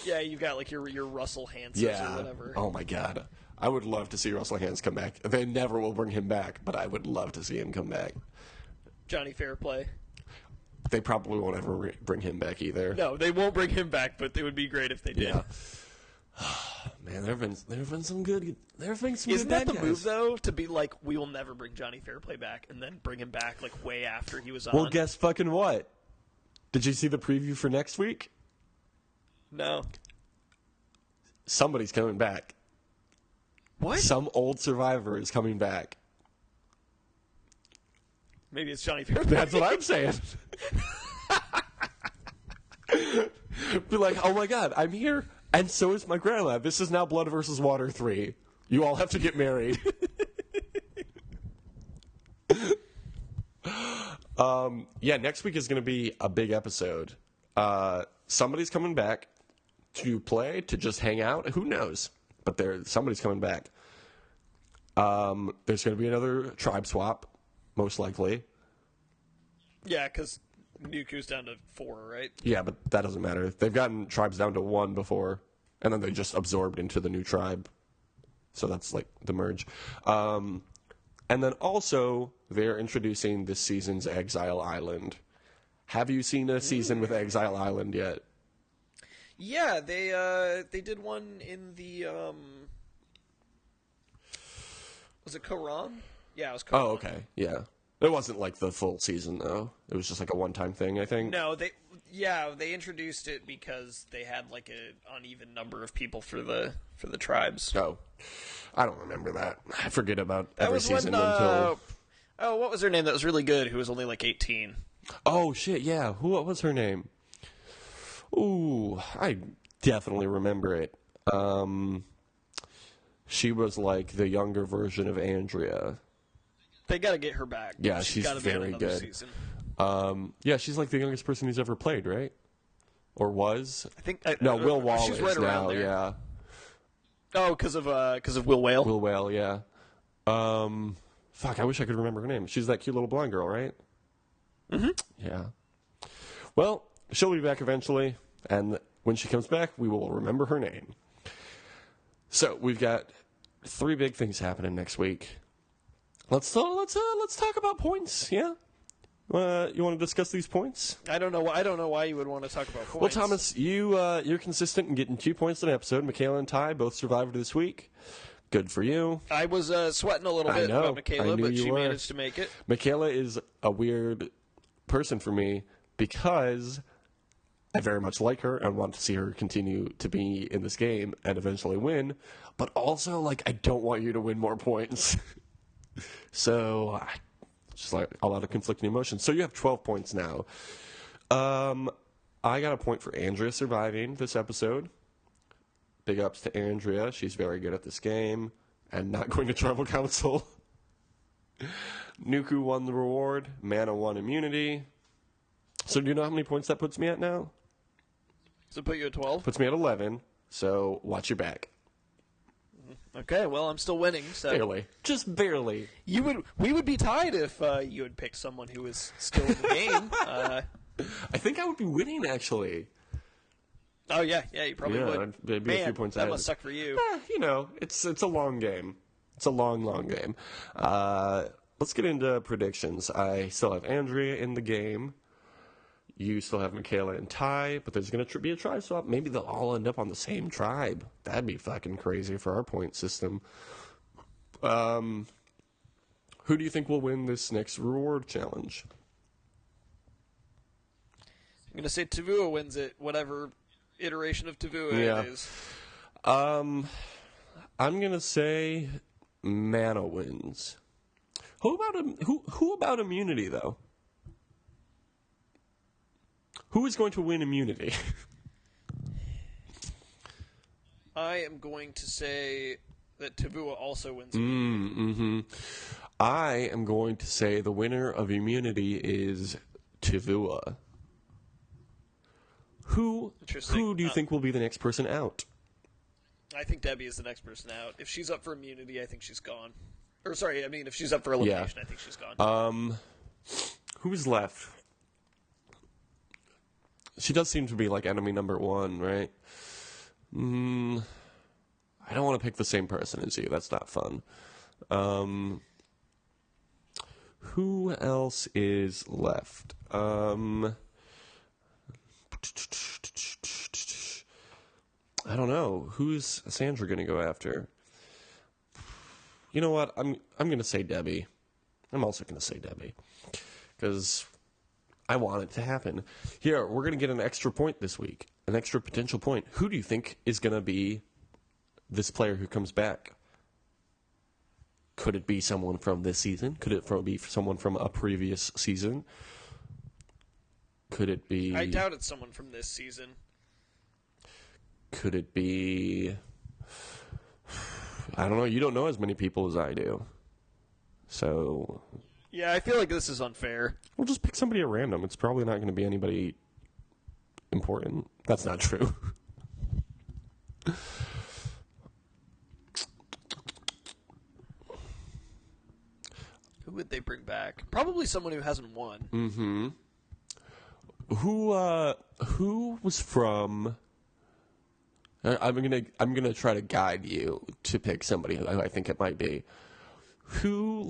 Speaker 3: Yeah, you've got like your Russell Hansons or whatever.
Speaker 2: Oh my god. I would love to see Russell Hans come back. They never will bring him back, but I would love to see him come back.
Speaker 3: Johnny Fairplay.
Speaker 2: They probably won't ever bring him back either.
Speaker 3: No, they won't bring him back, but it would be great if they did.
Speaker 2: Yeah. Man, there have been some good.
Speaker 3: Isn't that the move though? To be like, we will never bring Johnny Fairplay back, and then bring him back like way after he was on.
Speaker 2: Well, guess fucking what? Did you see the preview for next week?
Speaker 3: No.
Speaker 2: Somebody's coming back.
Speaker 3: What?
Speaker 2: Some old survivor is coming back.
Speaker 3: Maybe it's Johnny Fairplay.
Speaker 2: That's what I'm saying. Be like, oh my god, I'm here, and so is my grandma. This is now Blood versus Water 3. You all have to get married. Yeah, next week is going to be a big episode. Somebody's coming back to play, to just hang out. Who knows? But somebody's coming back. There's going to be another tribe swap, most likely.
Speaker 3: Yeah, because Nuku's down to 4, right?
Speaker 2: Yeah, but that doesn't matter. They've gotten tribes down to 1 before, and then they just absorbed into the new tribe. So that's like the merge. And then also, they're introducing this season's Exile Island. Have you seen a season with Exile Island yet?
Speaker 3: Yeah, they did one in the was it Koran? Yeah, it was Koran.
Speaker 2: Oh, okay. Yeah. It wasn't like the full season though. It was just like a one-time thing, I think.
Speaker 3: No, they introduced it because they had like an uneven number of people for the tribes.
Speaker 2: Oh. I don't remember that. I forget about
Speaker 3: That
Speaker 2: every
Speaker 3: was
Speaker 2: season
Speaker 3: when,
Speaker 2: until
Speaker 3: oh, what was her name that was really good, who was only like 18?
Speaker 2: Oh shit, yeah. What was her name? Ooh, I definitely remember it. She was like the younger version of Andrea.
Speaker 3: They got to get her back.
Speaker 2: Yeah, she's
Speaker 3: gotta be on
Speaker 2: very
Speaker 3: another
Speaker 2: good.
Speaker 3: Season.
Speaker 2: Yeah, she's like the youngest person who's ever played, right? Or was?
Speaker 3: I think
Speaker 2: No, Will Wall
Speaker 3: she's
Speaker 2: is
Speaker 3: right around
Speaker 2: now.
Speaker 3: there.
Speaker 2: Yeah,
Speaker 3: Oh, because of Will Whale.
Speaker 2: Will Whale. Yeah. Fuck, I wish I could remember her name. She's that cute little blonde girl, right?
Speaker 3: Mm-hmm.
Speaker 2: Yeah. Well, she'll be back eventually, and when she comes back, we will remember her name. So we've got 3 big things happening next week. Let's talk about points. Yeah. You want to discuss these points?
Speaker 3: I don't know why you would want to talk about points.
Speaker 2: Well, Thomas, you're consistent in getting 2 points an episode. Michaela and Ty both survived this week. Good for you.
Speaker 3: I was sweating a little bit about Michaela, but she managed to make it.
Speaker 2: Michaela is a weird person for me because I very much like her and want to see her continue to be in this game and eventually win. But also, like, I don't want you to win more points. So Just like a lot of conflicting emotions. So you have 12 points now. I got a point for Andrea surviving this episode. Big ups to Andrea. She's very good at this game and not going to tribal council. Nuku won the reward. Mana won immunity. So do you know how many points that puts me at now?
Speaker 3: Does it put you at 12?
Speaker 2: Puts me at 11. So watch your back.
Speaker 3: Okay, well, I'm still winning. So
Speaker 2: Barely. Just barely.
Speaker 3: We would be tied if you had picked someone who was still in the game.
Speaker 2: I think I would be winning, actually.
Speaker 3: Oh, yeah, you probably would.
Speaker 2: I'd be a few points
Speaker 3: that
Speaker 2: ahead.
Speaker 3: must suck for you.
Speaker 2: It's a long game. It's a long game. Let's get into predictions. I still have Andrea in the game. You still have Michaela and Ty, but there's going to be a tribe swap. Maybe they'll all end up on the same tribe. That'd be fucking crazy for our point system. Who do you think will win this next reward challenge?
Speaker 3: I'm going to say Tavua wins it, whatever iteration of Tavua it is.
Speaker 2: I'm going to say Mana wins. Who about immunity, though? Who is going to win immunity?
Speaker 3: I am going to say that Tavua also wins immunity.
Speaker 2: I am going to say the winner of immunity is Tavua. Who do you think will be the next person out?
Speaker 3: I think Debbie is the next person out. If she's up for immunity, I think she's gone. Or sorry, I mean, if she's up for elimination, I think she's gone.
Speaker 2: Who's left? She does seem to be like enemy number one, right? I don't want to pick the same person as you. That's not fun. Who else is left? I don't know. Who's Sandra going to go after? You know what? I'm going to say Debbie. I'm also going to say Debbie. Because I want it to happen. Here, we're going to get an extra point this week. An extra potential point. Who do you think is going to be this player who comes back? Could it be someone from this season? Could it be someone from a previous season? Could it be...
Speaker 3: I doubt it's someone from this season.
Speaker 2: Could it be... I don't know. You don't know as many people as I do. So...
Speaker 3: Yeah, I feel like this is unfair.
Speaker 2: We'll just pick somebody at random. It's probably not going to be anybody important. That's not true.
Speaker 3: Who would they bring back? Probably someone who hasn't won.
Speaker 2: Mm-hmm. Who was from... I'm gonna try to guide you to pick somebody who I think it might be. Who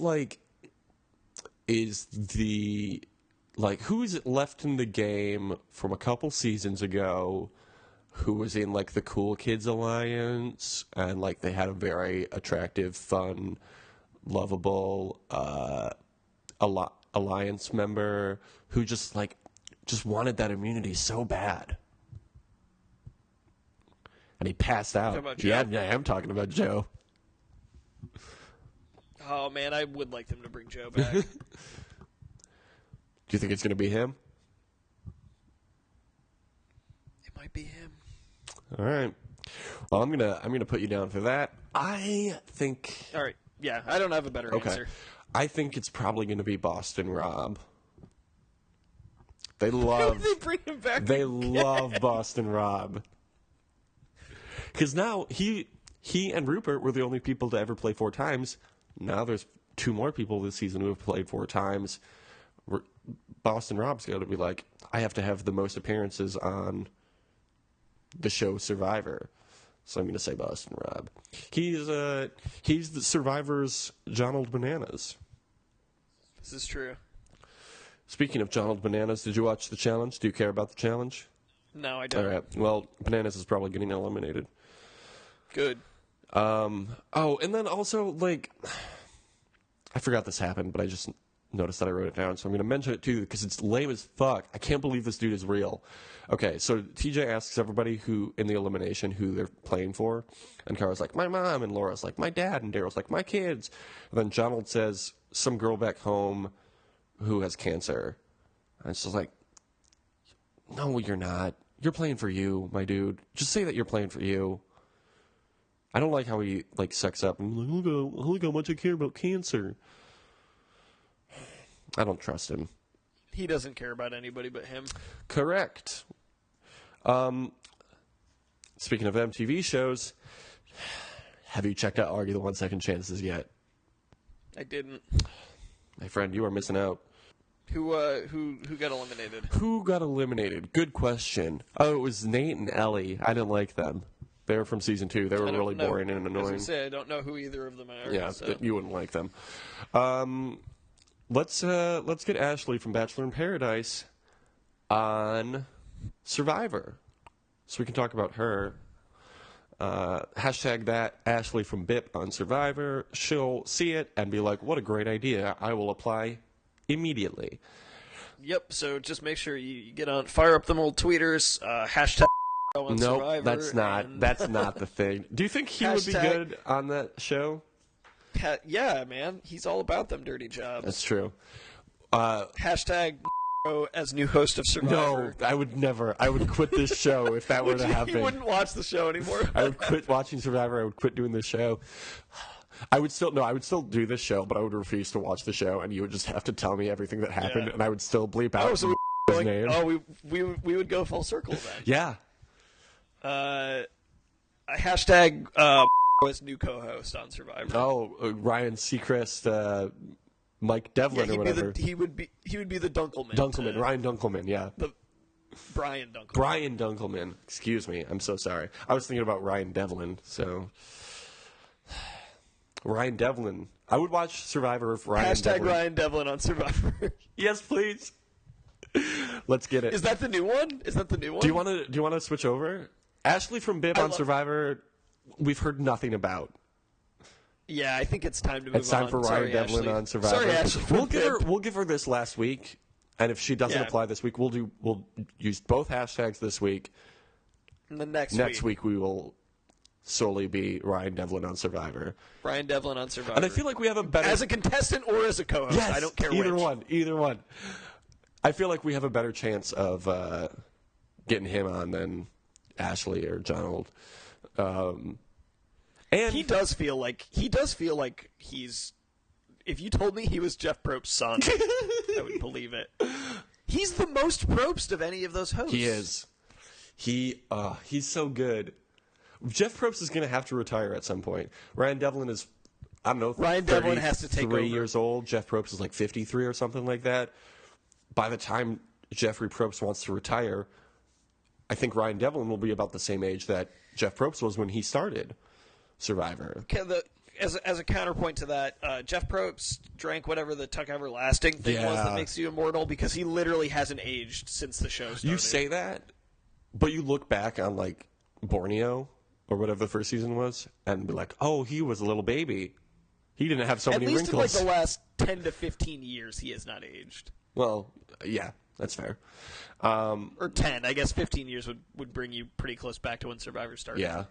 Speaker 2: is who is it left in the game from a couple seasons ago who was in the Cool Kids Alliance and they had a very attractive, fun, lovable alliance member who just wanted that immunity so bad. And he passed out.
Speaker 3: About Joe?
Speaker 2: Yeah, I'm talking about Joe.
Speaker 3: Oh, man, I would like them to bring Joe back.
Speaker 2: Do you think it's going to be him?
Speaker 3: It might be him.
Speaker 2: All right. Well, I'm gonna put you down for that. I think.
Speaker 3: All right. Yeah, I don't have a better answer.
Speaker 2: I think it's probably going to be Boston Rob. They love.
Speaker 3: They bring him back.
Speaker 2: They love Boston Rob. Because now he and Rupert were the only people to ever play 4 times. Now there's 2 more people this season who have played 4 times. Boston Rob's got to be like, I have to have the most appearances on the show Survivor. So I'm going to say Boston Rob. He's the Survivor's John Old Bananas.
Speaker 3: This is true.
Speaker 2: Speaking of John Old Bananas, did you watch the challenge? Do you care about the challenge?
Speaker 3: No, I don't.
Speaker 2: All right. Well, Bananas is probably getting eliminated.
Speaker 3: Good.
Speaker 2: Oh, and then also, I forgot this happened, but I just noticed that I wrote it down, so I'm going to mention it too, because it's lame as fuck. I can't believe this dude is real. Okay, so TJ asks everybody who, in the elimination, who they're playing for, and Kara's like, my mom, and Laura's like, my dad, and Daryl's like, my kids. And then Jonald says, some girl back home who has cancer. And it's just like, no, you're not. You're playing for you, my dude. Just say that you're playing for you. I don't like how he like sucks up and like, look how much I care about cancer. I don't trust him.
Speaker 3: He doesn't care about anybody but him.
Speaker 2: Correct. Speaking of MTV shows, have you checked out Argue the 1 Second Chances yet?
Speaker 3: I didn't.
Speaker 2: My friend, you are missing out.
Speaker 3: Who got eliminated?
Speaker 2: Who got eliminated? Good question. Oh, it was Nate and Ellie. I didn't like them. They were from season 2. They were really boring and annoying.
Speaker 3: As I say, I don't know who either of them are.
Speaker 2: Yeah,
Speaker 3: so.
Speaker 2: you wouldn't like them. Let's get Ashley from Bachelor in Paradise on Survivor, so we can talk about her. Hashtag that Ashley from BIP on Survivor. She'll see it and be like, "What a great idea! I will apply immediately."
Speaker 3: Yep. So just make sure you get on, fire up them old tweeters. Hashtag on Survivor.
Speaker 2: Nope, that's not the thing. Do you think he would be good on that show?
Speaker 3: Yeah, man. He's all about them dirty jobs.
Speaker 2: That's true.
Speaker 3: Hashtag as new host of Survivor.
Speaker 2: No, I would never. I would quit this show if that were to happen.
Speaker 3: You wouldn't watch the show anymore.
Speaker 2: I would quit watching Survivor. I would quit doing this show. I would still do this show, but I would refuse to watch the show, and you would just have to tell me everything that happened, and I would still bleep out his name.
Speaker 3: Oh, we would go full circle then.
Speaker 2: Yeah.
Speaker 3: Hashtag as new co-host on Survivor.
Speaker 2: Oh, Ryan Seacrest, Mike Devlin, or whatever.
Speaker 3: He would be the Dunkelman.
Speaker 2: Ryan Dunkelman, yeah.
Speaker 3: Brian Dunkelman.
Speaker 2: Brian Dunkelman. Excuse me. I'm so sorry. I was thinking about Ryan Devlin. So Ryan Devlin. I would watch Survivor if Ryan Devlin.
Speaker 3: Ryan Devlin on Survivor.
Speaker 2: Yes, please. Let's get it.
Speaker 3: Is that the new one?
Speaker 2: Do you want to switch over? Ashley from Bib on Survivor, we've heard nothing about.
Speaker 3: Yeah, I think it's time to move on.
Speaker 2: It's time for Ryan Devlin on Survivor.
Speaker 3: Sorry, Ashley.
Speaker 2: We'll give her this last week, and if she doesn't apply this week, we'll use both hashtags this week.
Speaker 3: And the next
Speaker 2: week we will solely be Ryan Devlin on Survivor.
Speaker 3: Ryan Devlin on Survivor.
Speaker 2: And I feel like we have a better...
Speaker 3: As a contestant or as a co-host.
Speaker 2: Yes,
Speaker 3: I don't care
Speaker 2: either
Speaker 3: which.
Speaker 2: Either one. I feel like we have a better chance of getting him on than Ashley or Donald. And
Speaker 3: he does feel like he's... If you told me he was Jeff Probst's son, I would believe it. He's the most Probst of any of those hosts.
Speaker 2: He is. He's so good. Jeff Probst is going to have to retire at some point. Ryan Devlin is, I don't know,
Speaker 3: Ryan Devlin has to take over.
Speaker 2: 3 years old. Jeff Probst is like 53 or something like that. By the time Jeffrey Probst wants to retire, I think Ryan Devlin will be about the same age that Jeff Probst was when he started Survivor.
Speaker 3: Okay, as a counterpoint to that, Jeff Probst drank whatever the Tuck Everlasting thing was that makes you immortal, because he literally hasn't aged since the show started.
Speaker 2: You say that, but you look back on like Borneo or whatever the first season was and be like, oh, he was a little baby. He didn't have so many wrinkles.
Speaker 3: At least in like the last 10 to 15 years, he has not aged.
Speaker 2: Well, yeah, that's fair.
Speaker 3: Or 10. I guess 15 years would bring you pretty close back to when Survivor started.
Speaker 2: Yeah.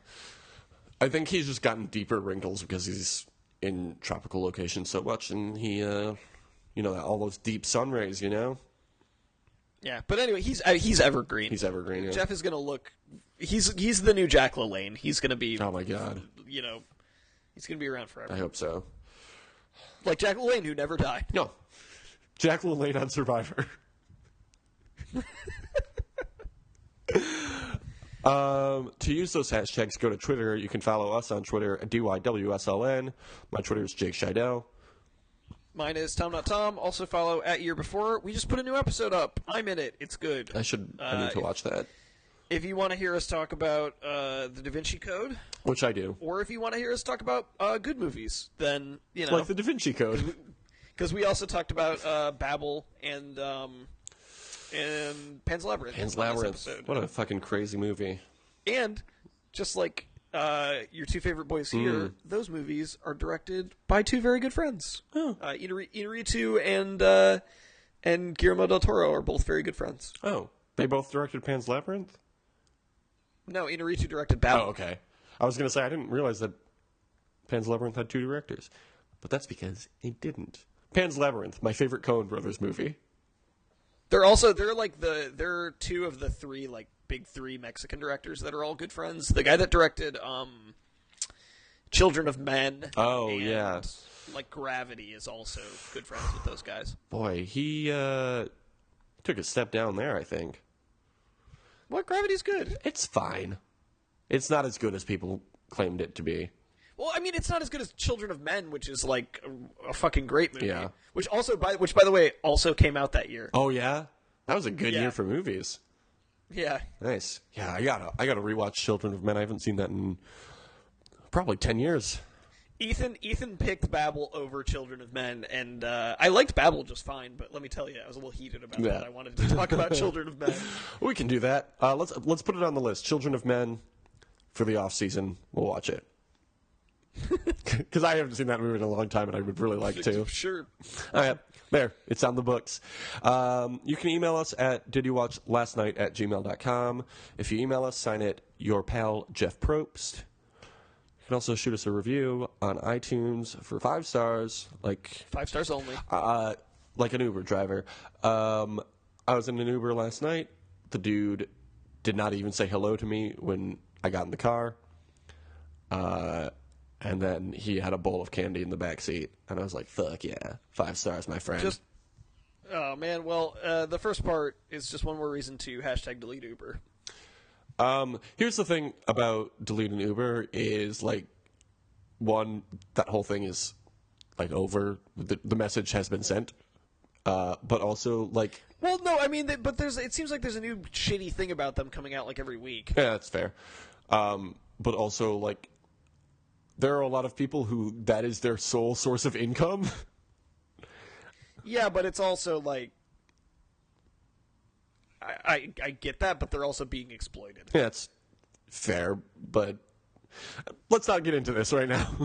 Speaker 2: I think he's just gotten deeper wrinkles because he's in tropical locations so much, and he, all those deep sun rays,
Speaker 3: Yeah, but anyway, he's evergreen.
Speaker 2: He's evergreen, yeah.
Speaker 3: Jeff is going to look... He's the new Jack LaLanne. He's going to be...
Speaker 2: Oh, my God.
Speaker 3: He's going to be around forever.
Speaker 2: I hope so.
Speaker 3: Like Jack LaLanne, who never died.
Speaker 2: No. Jack LaLanne on Survivor. To use those hashtags, go to Twitter. You can follow us on Twitter at DYWSLN. My Twitter is Jake Scheidel.
Speaker 3: Mine is Tom.Tom. Also follow at Year Before. We just put a new episode up. I'm in it. It's good.
Speaker 2: I need to watch that.
Speaker 3: If you want to hear us talk about the Da Vinci Code,
Speaker 2: which I do,
Speaker 3: or if you want to hear us talk about good movies, then
Speaker 2: like the Da Vinci Code,
Speaker 3: because we also talked about Babel and Pan's Labyrinth.
Speaker 2: Pan's Labyrinth. What a fucking crazy movie! And
Speaker 3: just like your two favorite boys here, those movies are directed by two very good friends.
Speaker 2: Oh.
Speaker 3: Inarritu and Guillermo del Toro are both very good friends.
Speaker 2: Oh, they both directed Pan's Labyrinth?
Speaker 3: No, Inarritu directed Babel.
Speaker 2: Oh, okay. I was going to say, I didn't realize that Pan's Labyrinth had two directors. But that's because it didn't. Pan's Labyrinth, my favorite Coen Brothers movie.
Speaker 3: They're two of the three like big three Mexican directors that are all good friends. The guy that directed Children of Men.
Speaker 2: Oh,
Speaker 3: and,
Speaker 2: yeah.
Speaker 3: Like Gravity is also good friends with those guys.
Speaker 2: Boy, he took a step down there, I think.
Speaker 3: What? Gravity's good.
Speaker 2: It's fine. It's not as good as people claimed it to be.
Speaker 3: Well, I mean, it's not as good as Children of Men, which is like a fucking great movie.
Speaker 2: Yeah.
Speaker 3: Which by the way, also came out that year.
Speaker 2: Oh yeah, that was a good year for movies.
Speaker 3: Yeah.
Speaker 2: Nice. Yeah, I gotta rewatch Children of Men. I haven't seen that in probably 10 years.
Speaker 3: Ethan picked Babel over Children of Men, and I liked Babel just fine. But let me tell you, I was a little heated about that. I wanted to talk about Children of Men.
Speaker 2: We can do that. Let's put it on the list. Children of Men for the off season. We'll watch it. Because I haven't seen that movie in a long time, and I would really like to.
Speaker 3: Sure.
Speaker 2: All right, there. It's on the books. You can email us at didyouwatchlastnight@gmail.com. If you email us, sign it your pal Jeff Probst. You can also shoot us a review on iTunes for 5 stars, like
Speaker 3: 5 stars only.
Speaker 2: like an Uber driver. I was in an Uber last night. The dude did not even say hello to me when I got in the car. And then he had a bowl of candy in the back seat, and I was like, "Fuck yeah, 5 stars, my friend."
Speaker 3: Oh man, well, the first part is just one more reason to #delete Uber.
Speaker 2: Here's the thing about deleting Uber is like, one, that whole thing is like over. The message has been sent, but also like.
Speaker 3: Well, no, I mean, but it seems like there's a new shitty thing about them coming out like every week.
Speaker 2: Yeah, that's fair. But also like. There are a lot of people who that is their sole source of income.
Speaker 3: Yeah, but it's also like I get that, but they're also being exploited.
Speaker 2: Yeah, it's fair, but let's not get into this right now.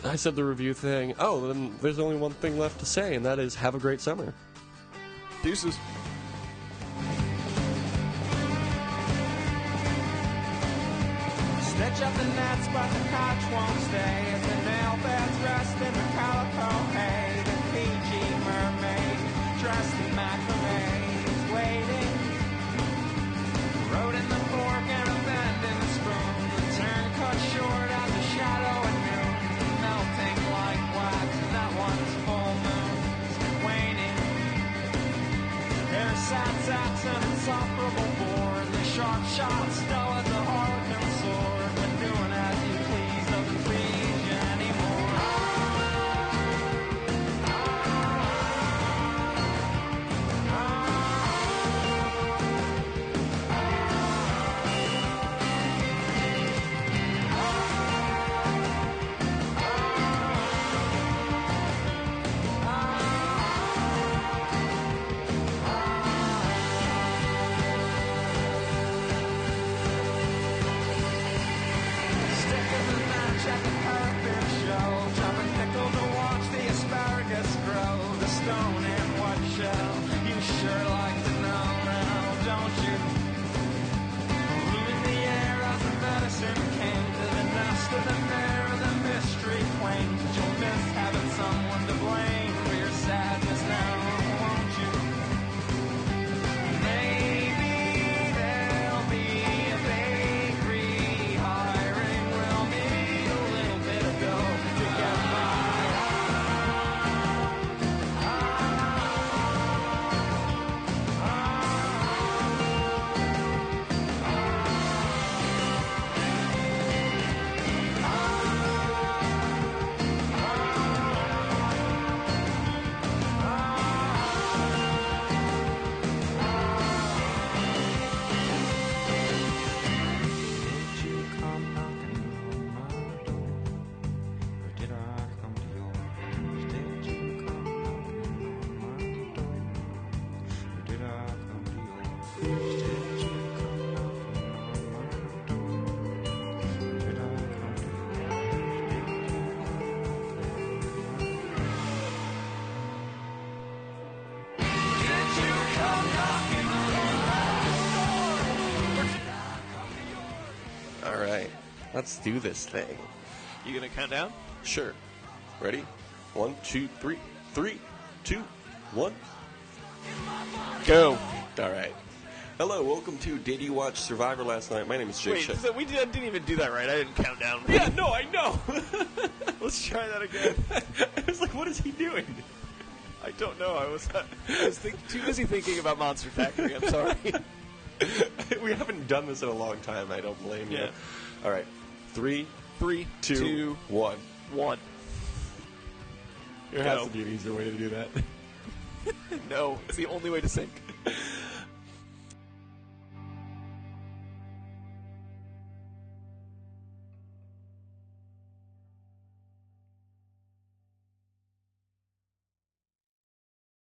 Speaker 2: I said the review thing. Oh, then there's only one thing left to say, and that is have a great summer.
Speaker 3: Deuces.
Speaker 1: Stitch up the nets, but the couch won't stay. As the nail beds rest in the calico hay. The Fiji mermaid, dressed in macrame, is waiting. Road in the fork and a bend in the spoon. The turn cut short as a shadow at noon. Melting like wax in that one's full moon. Waning. There's sad saps and insufferable bore. The sharp shots dull as a harlequin sword. Doing as you please doesn't please you anymore. At the carpet show, chopping pickle to watch the asparagus grow. The stone and what shell? You sure like to know now, don't you? Blew in the air as the medicine came to the nest of the mare. The mystery claims that you'll miss having someone to blame for your sadness now, won't you? Maybe there'll be a bakery hiring. Will need a little bit of dough to get by. Did you come knocking on my door? Or did I come to yours? Did you come knocking on my door? Or did I come to yours? Did you come knocking on my door? Or did I come to yours? Did you come knocking on my door? Or did I come to yours?
Speaker 2: All right, let's do this thing.
Speaker 3: You gonna count down?
Speaker 2: Sure. Ready? 1, 2, 3. 3, 2, 1.
Speaker 3: Go.
Speaker 2: All right. Hello, welcome to Did You Watch Survivor Last Night? My name is Jake.
Speaker 3: Wait, so we didn't even do that right. I didn't count down.
Speaker 2: Yeah, no, I know.
Speaker 3: Let's try that again.
Speaker 2: I was like, what is he doing?
Speaker 3: I don't know. I was too busy thinking about Monster Factory. I'm sorry.
Speaker 2: We haven't done this in a long time. I don't blame you.
Speaker 3: Yeah.
Speaker 2: All right. 3,
Speaker 3: 3,
Speaker 2: 2, 1.
Speaker 3: 1.
Speaker 2: There has to be an easier way to do that.
Speaker 3: No, it's the only way to sync.